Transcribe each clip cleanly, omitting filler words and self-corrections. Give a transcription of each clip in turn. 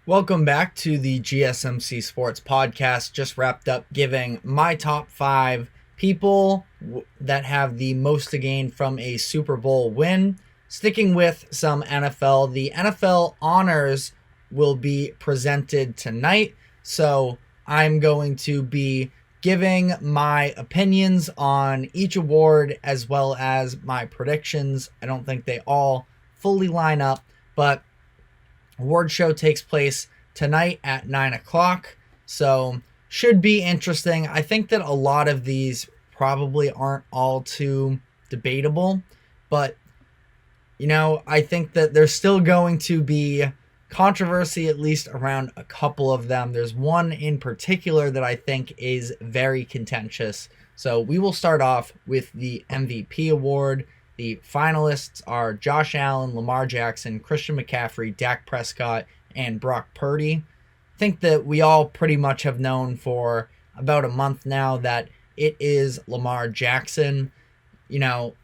Welcome back to the GSMC Sports Podcast. Just wrapped up giving my top five people that have the most to gain from a Super Bowl win. Sticking with some NFL, the NFL honors will be presented tonight. So I'm going to be giving my opinions on each award as well as my predictions. I don't think they all fully line up, but award show takes place tonight at 9 o'clock, so should be interesting. I think that a lot of these probably aren't all too debatable, but I think that there's still going to be controversy at least around a couple of them. There's one in particular that I think is very contentious. So we will start off with the MVP award. The finalists are Josh Allen, Lamar Jackson, Christian McCaffrey, Dak Prescott, and Brock Purdy. I think that we all pretty much have known for about a month now that it is Lamar Jackson.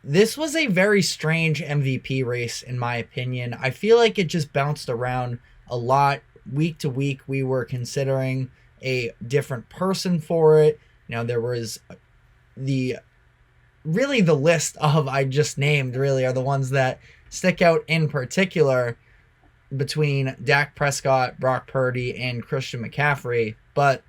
This was a very strange MVP race, in my opinion. I feel like it just bounced around a lot. Week to week, we were considering a different person for it. There was the list of I just named really are the ones that stick out in particular between Dak Prescott, Brock Purdy, and Christian McCaffrey. But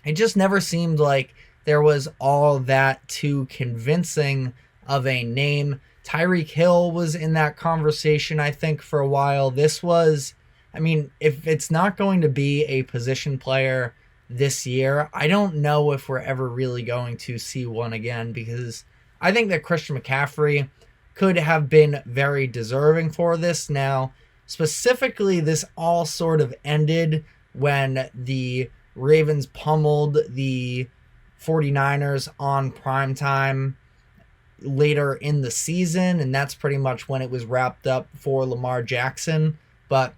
it just never seemed like there was all that too convincing of a name. Tyreek Hill was in that conversation, I think, for a while. This was, if it's not going to be a position player this year, I don't know if we're ever really going to see one again, because I think that Christian McCaffrey could have been very deserving for this. Now, specifically, this all sort of ended when the Ravens pummeled the 49ers on primetime later in the season, and that's pretty much when it was wrapped up for Lamar Jackson. But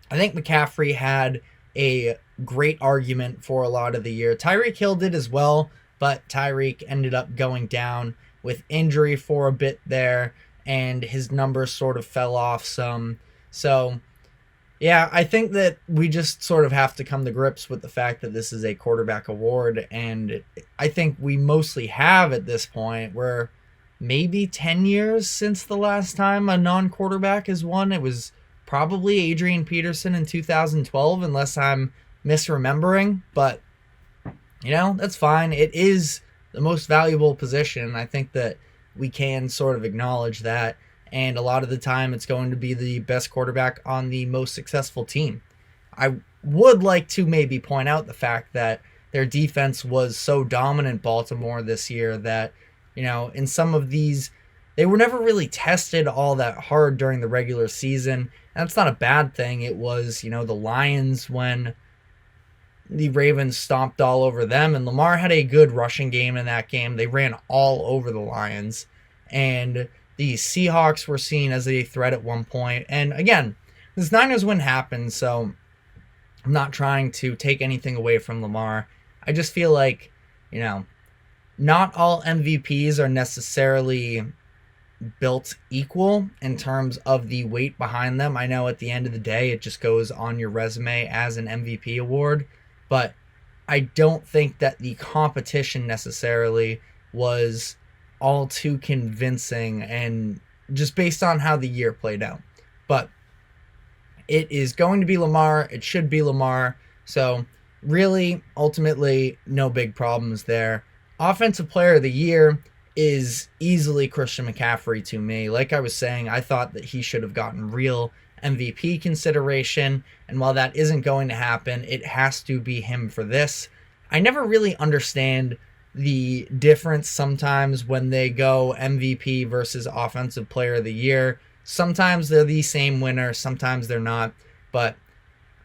I think McCaffrey had a great argument for a lot of the year. Tyreek Hill did as well, but Tyreek ended up going down with injury for a bit there, and his numbers sort of fell off some. So, yeah, I think that we just sort of have to come to grips with the fact that this is a quarterback award, and I think we mostly have at this point. We're maybe 10 years since the last time a non-quarterback has won. It was probably Adrian Peterson in 2012, unless I'm misremembering, but that's fine. It is the most valuable position. I think that we can sort of acknowledge that, and a lot of the time it's going to be the best quarterback on the most successful team. I would like to maybe point out the fact that their defense was so dominant, Baltimore, this year, that in some of these, they were never really tested all that hard during the regular season. And that's not a bad thing. It was, the Lions when the Ravens stomped all over them, and Lamar had a good rushing game in that game. They ran all over the Lions, and the Seahawks were seen as a threat at one point. And again, this Niners win happened, so I'm not trying to take anything away from Lamar. I just feel like, not all MVPs are necessarily built equal in terms of the weight behind them. I know at the end of the day, it just goes on your resume as an MVP award, but I don't think that the competition necessarily was all too convincing, and just based on how the year played out. But it is going to be Lamar. It should be Lamar. So really, ultimately, no big problems there. Offensive Player of the Year is easily Christian McCaffrey to me. Like I was saying, I thought that he should have gotten real MVP consideration, and while that isn't going to happen, it has to be him for this. I never really understand the difference sometimes when they go MVP versus Offensive Player of the Year. Sometimes they're the same winner, sometimes they're not, but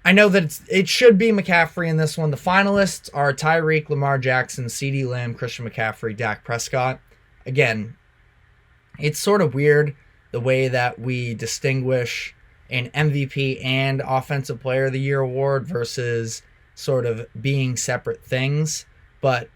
I know that it should be McCaffrey in this one. The finalists are Tyreek, Lamar Jackson, CeeDee Lamb, Christian McCaffrey, Dak Prescott. Again, it's sort of weird the way that we distinguish an MVP and Offensive Player of the Year award versus sort of being separate things, but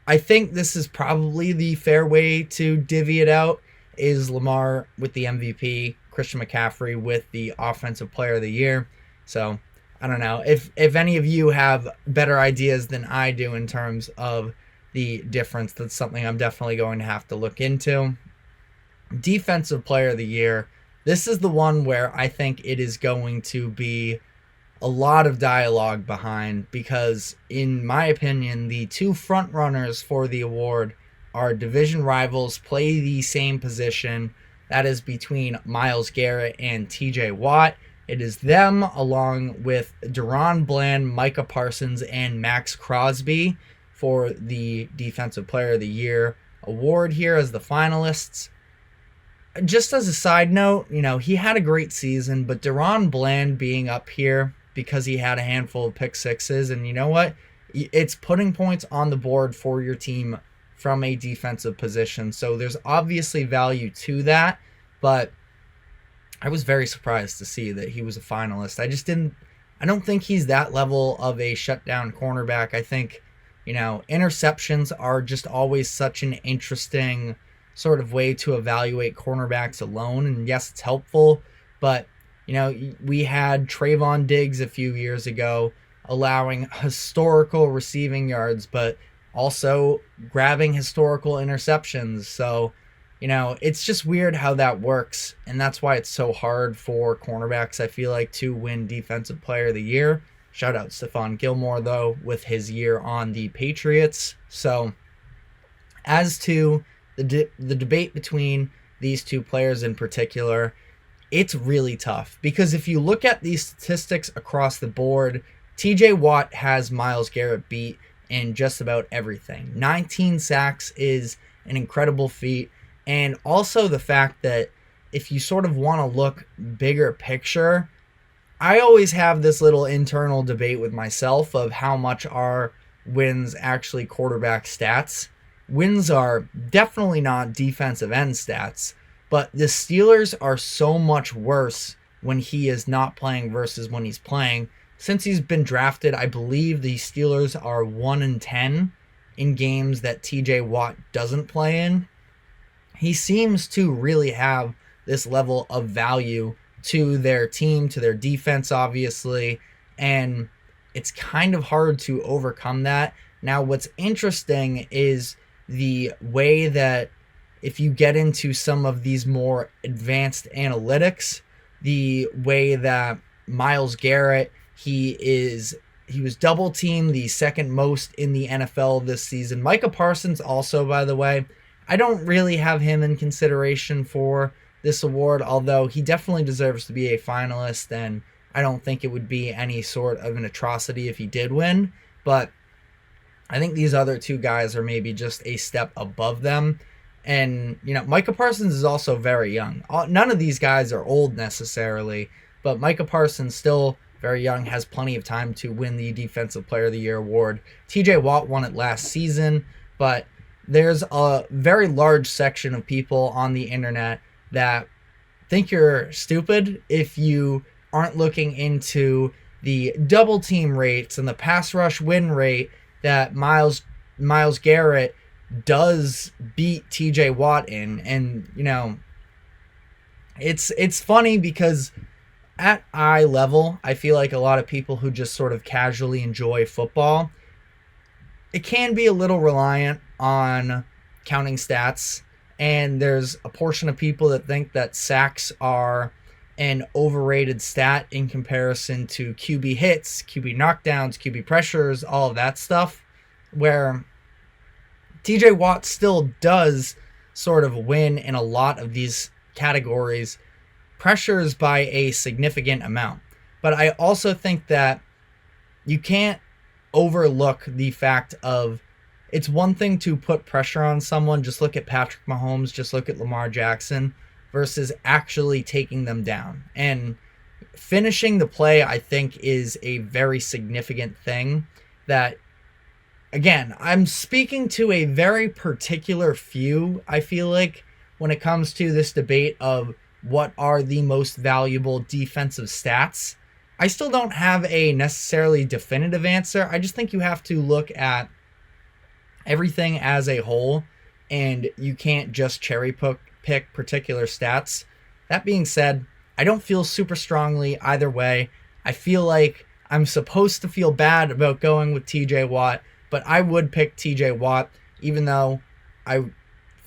I think this is probably the fair way to divvy it out, is Lamar with the MVP, Christian McCaffrey with the Offensive Player of the Year. So I don't know if any of you have better ideas than I do in terms of the difference. That's something I'm definitely going to have to look into. Defensive player of the year. This is the one where I think it is going to be a lot of dialogue behind, because in my opinion, the two front runners for the award are division rivals, play the same position. That is between Myles Garrett and TJ Watt. It is them along with Deron Bland, Micah Parsons, and Max Crosby for the Defensive Player of the Year award here as the finalists. Just as a side note, he had a great season, but Deron Bland being up here because he had a handful of pick sixes, and you know what? It's putting points on the board for your team from a defensive position. So there's obviously value to that, but I was very surprised to see that he was a finalist. I don't think he's that level of a shutdown cornerback. I think, interceptions are just always such an interesting sort of way to evaluate cornerbacks alone. And yes, it's helpful, but we had Trayvon Diggs a few years ago allowing historical receiving yards, but also grabbing historical interceptions. So, it's just weird how that works, and that's why it's so hard for cornerbacks, I feel like, to win Defensive Player of the Year. Shout out Stephon Gilmore, though, with his year on the Patriots. So, as to the debate between these two players in particular, it's really tough, because if you look at these statistics across the board, TJ Watt has Myles Garrett beat in just about everything. 19 sacks is an incredible feat, and also the fact that if you sort of want to look bigger picture, I always have this little internal debate with myself of how much are wins actually quarterback stats. Wins are definitely not defensive end stats, but the Steelers are so much worse when he is not playing versus when he's playing. Since he's been drafted, I believe the Steelers are 1-10 in games that TJ Watt doesn't play in. He seems to really have this level of value to their team, to their defense, obviously, and it's kind of hard to overcome that. Now, what's interesting is the way that if you get into some of these more advanced analytics, the way that Myles Garrett, he was double teamed the second most in the NFL this season. Micah Parsons also, by the way, I don't really have him in consideration for this award, although he definitely deserves to be a finalist, and I don't think it would be any sort of an atrocity if he did win, but I think these other two guys are maybe just a step above them. And, Micah Parsons is also very young. None of these guys are old necessarily, but Micah Parsons, still very young, has plenty of time to win the Defensive Player of the Year award. TJ Watt won it last season, but there's a very large section of people on the internet that think you're stupid if you aren't looking into the double team rates and the pass rush win rate that Myles Garrett does beat TJ Watt in. And it's funny because at eye level, I feel like a lot of people who just sort of casually enjoy football, it can be a little reliant on counting stats, and there's a portion of people that think that sacks are an overrated stat in comparison to QB hits, QB knockdowns, QB pressures, all of that stuff, where TJ Watt still does sort of win in a lot of these categories, pressures by a significant amount. But I also think that you can't overlook the fact of, it's one thing to put pressure on someone, just look at Patrick Mahomes, just look at Lamar Jackson, versus actually taking them down. And finishing the play, I think, is a very significant thing that, again, I'm speaking to a very particular few, I feel like, when it comes to this debate of what are the most valuable defensive stats. I still don't have a necessarily definitive answer. I just think you have to look at everything as a whole, and you can't just cherry pick particular stats. That being said, I don't feel super strongly either way. I feel like I'm supposed to feel bad about going with TJ Watt, but I would pick TJ Watt, even though I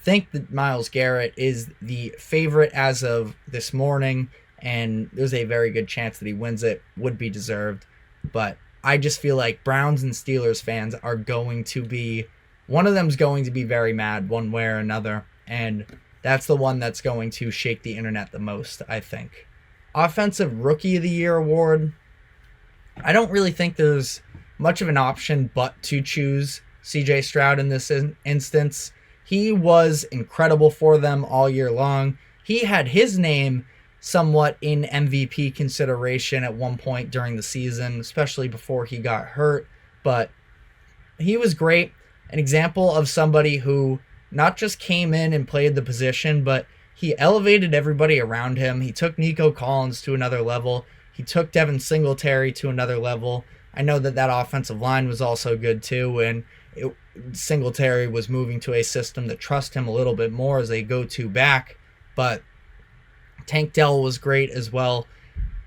think that Myles Garrett is the favorite as of this morning, and there's a very good chance that he wins it. Would be deserved. But I just feel like Browns and Steelers fans are going to be, one of them's going to be very mad one way or another, and that's the one that's going to shake the internet the most, I think. Offensive Rookie of the Year award, I don't really think there's much of an option but to choose CJ Stroud in this instance. He was incredible for them all year long. He had his name somewhat in MVP consideration at one point during the season, especially before he got hurt, but he was great. An example of somebody who not just came in and played the position, but he elevated everybody around him. He took Nico Collins to another level. He took Devin Singletary to another level. I know that offensive line was also good too, and Singletary was moving to a system that trusts him a little bit more as a go-to back, but Tank Dell was great as well.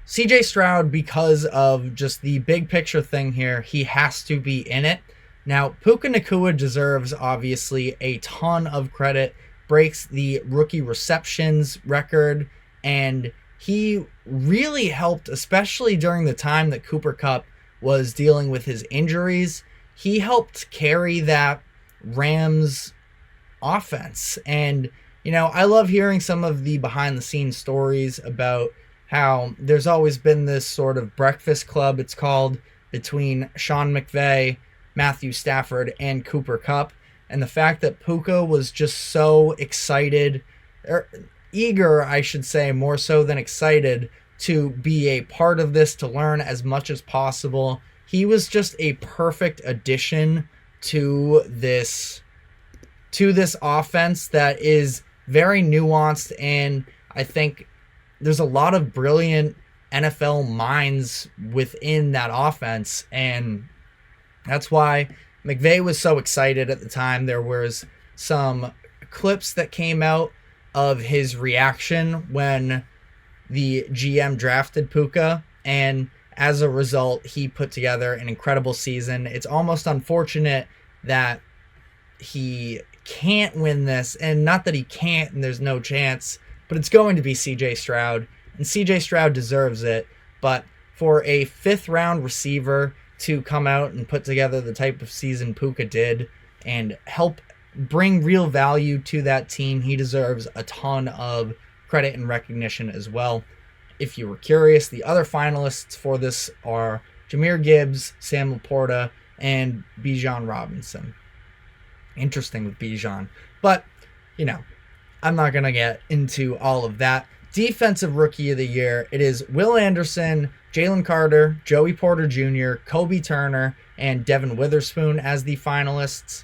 CJ Stroud, because of just the big picture thing here, he has to be in it. Now, Puka Nacua deserves, obviously, a ton of credit, breaks the rookie receptions record, and he really helped, especially during the time that Cooper Kupp was dealing with his injuries. He helped carry that Rams offense. And, I love hearing some of the behind-the-scenes stories about how there's always been this sort of breakfast club, it's called, between Sean McVay, Matthew Stafford, and Cooper Kupp. And the fact that Puka was just so excited, or eager, I should say, more so than excited, to be a part of this, to learn as much as possible. He was just a perfect addition to this offense that is very nuanced, and I think there's a lot of brilliant NFL minds within that offense, and that's why McVay was so excited at the time. There was some clips that came out of his reaction when the GM drafted Puka, and as a result, he put together an incredible season. It's almost unfortunate that he can't win this, and not that he can't and there's no chance, but it's going to be CJ Stroud, and CJ Stroud deserves it. But for a 5th round receiver to come out and put together the type of season Puka did and help bring real value to that team, he deserves a ton of credit and recognition as well. If you were curious, the other finalists for this are Jahmyr Gibbs, Sam Laporta, and Bijan Robinson. Interesting with Bijan, but I'm not gonna get into all of that. Defensive Rookie of the Year, it is Will Anderson, Jalen Carter, Joey Porter Jr., Kobe Turner, and Devin Witherspoon as the finalists.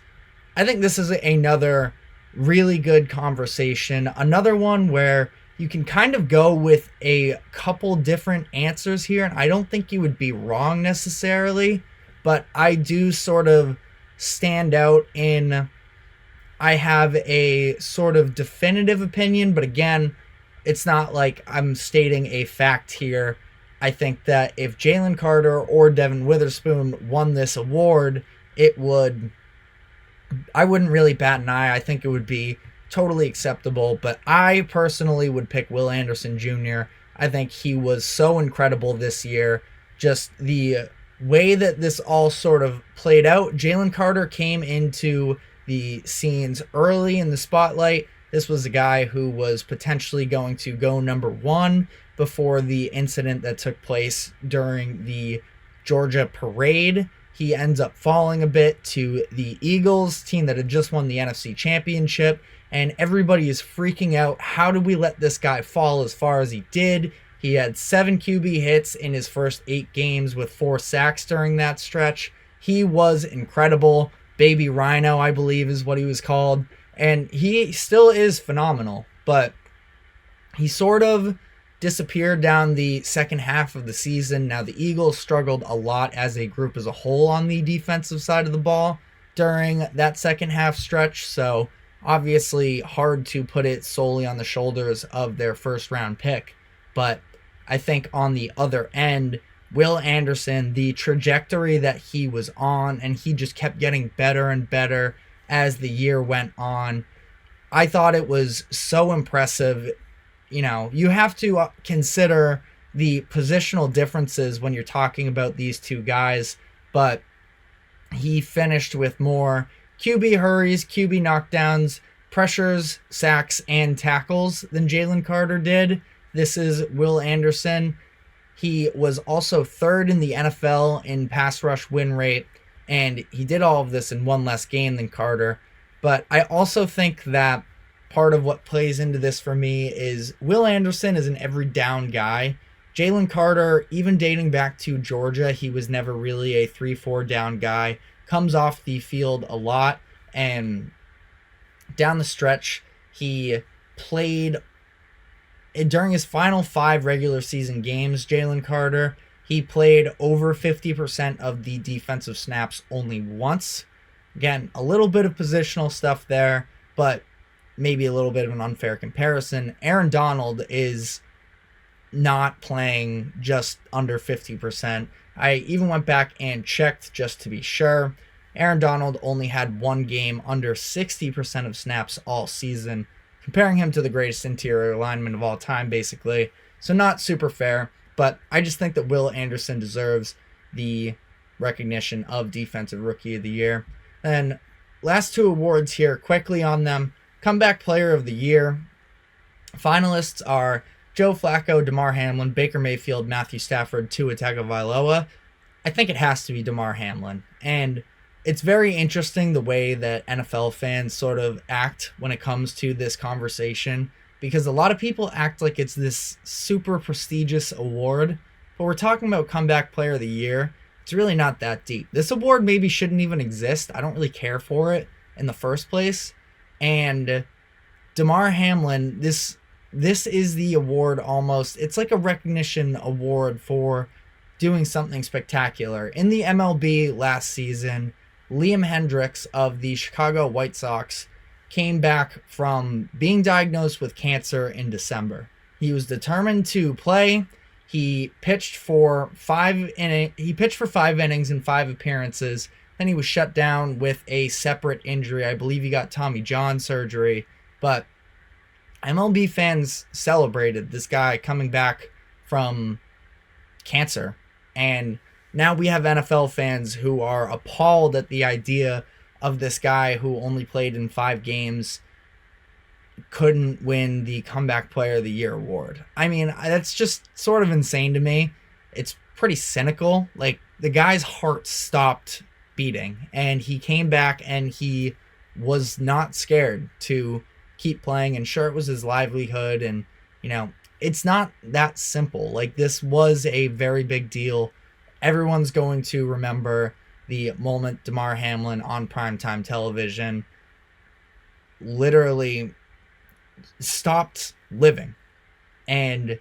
I think this is another really good conversation, another one where you can kind of go with a couple different answers here, and I don't think you would be wrong necessarily, but I do sort of stand out in, I have a sort of definitive opinion, but again, it's not like I'm stating a fact here. I think that if Jalen Carter or Devin Witherspoon won this award, I wouldn't really bat an eye. I think it would be totally acceptable, but I personally would pick Will Anderson Jr. I think he was so incredible this year. Just the way that this all sort of played out. Jalen Carter came into the scenes early in the spotlight. This was a guy who was potentially going to go number 1 before the incident that took place during the Georgia parade. He ends up falling a bit to the Eagles, team that had just won the NFC Championship, and everybody is freaking out. How did we let this guy fall as far as he did? He had 7 QB hits in his first 8 games with 4 sacks during that stretch. He was incredible. Baby Rhino, I believe, is what he was called. And he still is phenomenal, but he sort of disappeared down the second half of the season. Now, the Eagles struggled a lot as a group as a whole on the defensive side of the ball during that second half stretch, so obviously hard to put it solely on the shoulders of their first round pick. But I think on the other end, Will Anderson, the trajectory that he was on, and he just kept getting better and better as the year went on. I thought it was so impressive. You have to consider the positional differences when you're talking about these two guys, but he finished with more QB hurries, QB knockdowns, pressures, sacks, and tackles than Jalen Carter did. This is Will Anderson. He was also third in the NFL in pass rush win rate, and he did all of this in one less game than Carter. But I also think that part of what plays into this for me is Will Anderson is an every down guy. Jalen Carter, even dating back to Georgia, he was never really a 3-4 down guy. Comes off the field a lot, and down the stretch, he played during his final 5 regular season games. Jalen Carter, he played over 50% of the defensive snaps only once. Again, a little bit of positional stuff there, but maybe a little bit of an unfair comparison. Aaron Donald is not playing just under 50%. I even went back and checked just to be sure. Aaron Donald only had one game under 60% of snaps all season, comparing him to the greatest interior lineman of all time, basically. So not super fair, but I just think that Will Anderson deserves the recognition of Defensive Rookie of the Year. And last 2 awards here, quickly on them. Comeback Player of the Year. Finalists are Joe Flacco, Damar Hamlin, Baker Mayfield, Matthew Stafford, Tua Tagovailoa. I think it has to be Damar Hamlin. And it's very interesting the way that NFL fans sort of act when it comes to this conversation, because a lot of people act like it's this super prestigious award, but we're talking about Comeback Player of the Year. It's really not that deep. This award maybe shouldn't even exist. I don't really care for it in the first place. And Damar Hamlin, this is the award almost. It's like a recognition award for doing something spectacular. In the MLB last season, Liam Hendriks of the Chicago White Sox came back from being diagnosed with cancer in December. He was determined to play. He pitched for 5 innings in 5 appearances. Then he was shut down with a separate injury. I believe he got Tommy John surgery. But MLB fans celebrated this guy coming back from cancer. And now we have NFL fans who are appalled at the idea of this guy who only played in 5 games couldn't win the Comeback Player of the Year award. I mean, that's just sort of insane to me. It's pretty cynical. Like, the guy's heart stopped beating, and he came back and he was not scared to keep playing, and sure, it was his livelihood, and it's not that simple. Like, this was a very big deal. Everyone's going to remember the moment Damar Hamlin on primetime television literally stopped living. And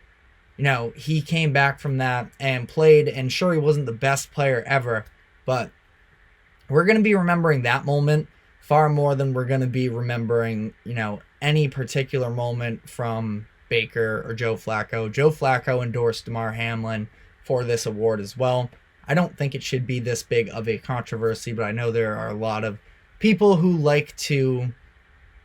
he came back from that and played, and sure, he wasn't the best player ever, but we're going to be remembering that moment far more than we're going to be remembering, any particular moment from Baker or Joe Flacco. Joe Flacco endorsed Damar Hamlin for this award as well. I don't think it should be this big of a controversy, but I know there are a lot of people who like to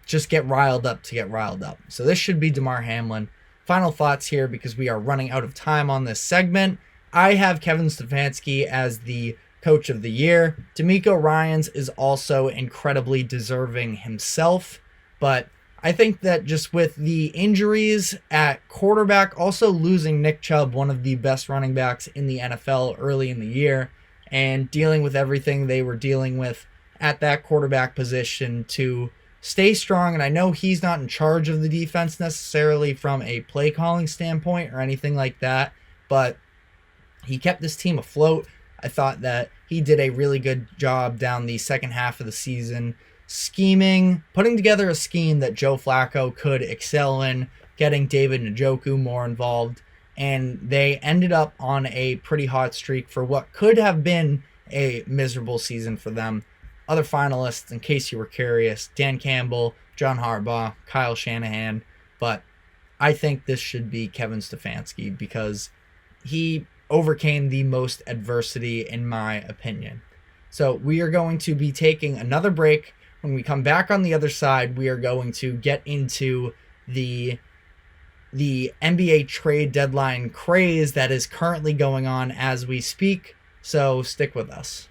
just get riled up to get riled up. So this should be Damar Hamlin. Final thoughts here, because we are running out of time on this segment. I have Kevin Stefanski as the Coach of the Year. D'Amico Ryans is also incredibly deserving himself, but I think that just with the injuries at quarterback, also losing Nick Chubb, one of the best running backs in the NFL early in the year, and dealing with everything they were dealing with at that quarterback position to stay strong. And I know he's not in charge of the defense necessarily from a play calling standpoint or anything like that, but he kept this team afloat. I thought that he did a really good job down the second half of the season, scheming, putting together a scheme that Joe Flacco could excel in, getting David Njoku more involved, and they ended up on a pretty hot streak for what could have been a miserable season for them. Other finalists, in case you were curious, Dan Campbell, John Harbaugh, Kyle Shanahan, but I think this should be Kevin Stefanski because he overcame the most adversity, in my opinion. So we are going to be taking another break. When we come back on the other side, we are going to get into the NBA trade deadline craze that is currently going on as we speak. So stick with us.